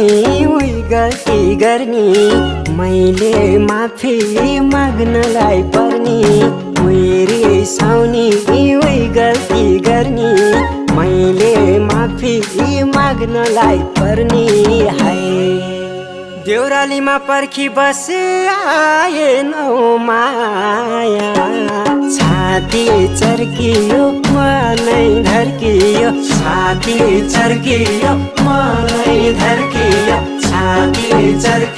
उही गल्ती गर्ने मैले माफी माग्नलाई पर्ने उही रिसाउने उही गल्ती गर्ने मैले माफी माग्नलाई पर्ने हाय देउरालीमा पर्खी बसे आएनौ माया छाती चर्कियो मनै धर्कियो छाती चर्कियो मनै धर्कियो छाती चर्कियो